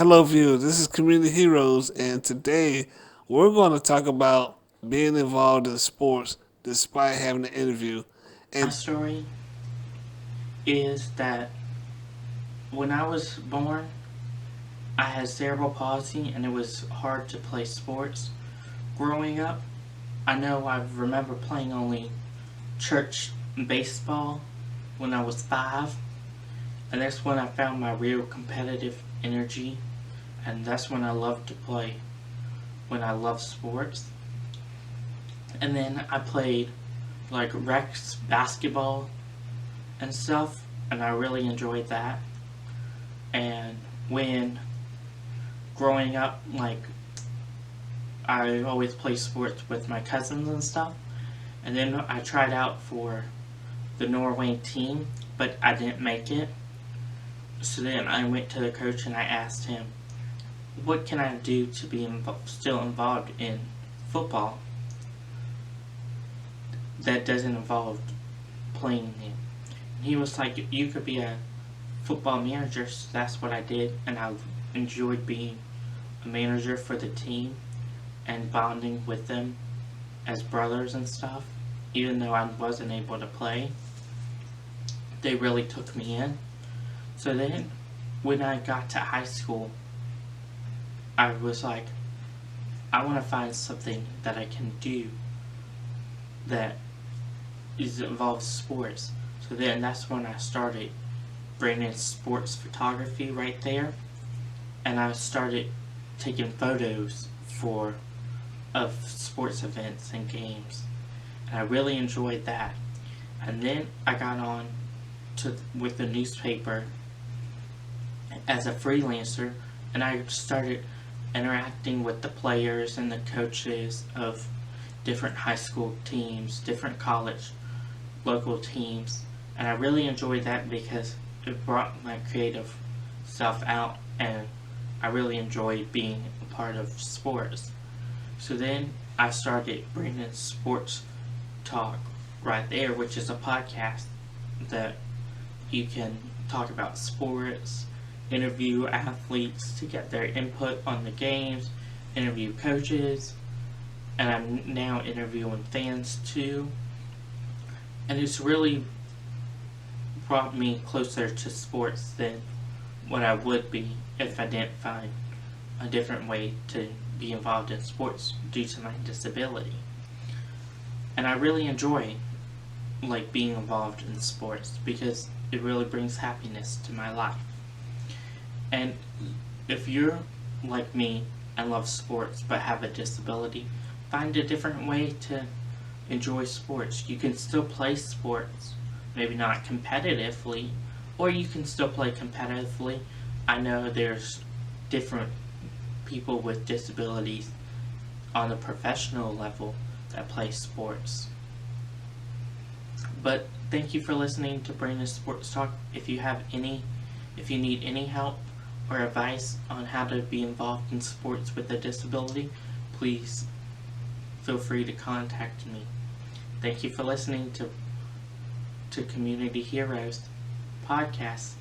Hello, viewers. This is Community Heroes, and today we're going to talk about being involved in sports despite having an interview. My And story is that when I was born, I had cerebral palsy and it was hard to play sports. Growing up, I remember playing only church baseball when I was 5, and that's when I found my real competitive energy, and that's when I loved to play, when I loved sports. And then I played like Rex basketball and stuff, and I really enjoyed that. And when growing up, like I always play sports with my cousins and stuff. And then I tried out for the Norway team, but I didn't make it. So then I went to the coach and I asked him, "What can I do to be still involved in football that doesn't involve playing it?" And he was like, "You could be a football manager." So that's what I did, and I enjoyed being a manager for the team and bonding with them as brothers and stuff. Even though I wasn't able to play, they really took me in. So then, when I got to high school, I was like, I want to find something that I can do that involves sports. So then that's when I started bringing sports photography right there, and I started taking photos for of sports events and games, and I really enjoyed that. And then I got on to with the newspaper as a freelancer, and I started interacting with the players and the coaches of different high school teams, different college local teams, and I really enjoyed that because it brought my creative self out, and I really enjoyed being a part of sports. So then I started bringing sports talk right there, which is a podcast that you can talk about sports, interview athletes to get their input on the games, interview coaches, and I'm now interviewing fans too. And it's really brought me closer to sports than what I would be if I didn't find a different way to be involved in sports due to my disability. And I really enjoy like being involved in sports because it really brings happiness to my life. And if you're like me and love sports but have a disability, find a different way to enjoy sports. You can still play sports, maybe not competitively, or you can still play competitively. I know there's different people with disabilities on a professional level that play sports. But thank you for listening to Brandon's Sports Talk. If you need any help or advice on how to be involved in sports with a disability, please feel free to contact me. Thank you for listening to Community Heroes podcast.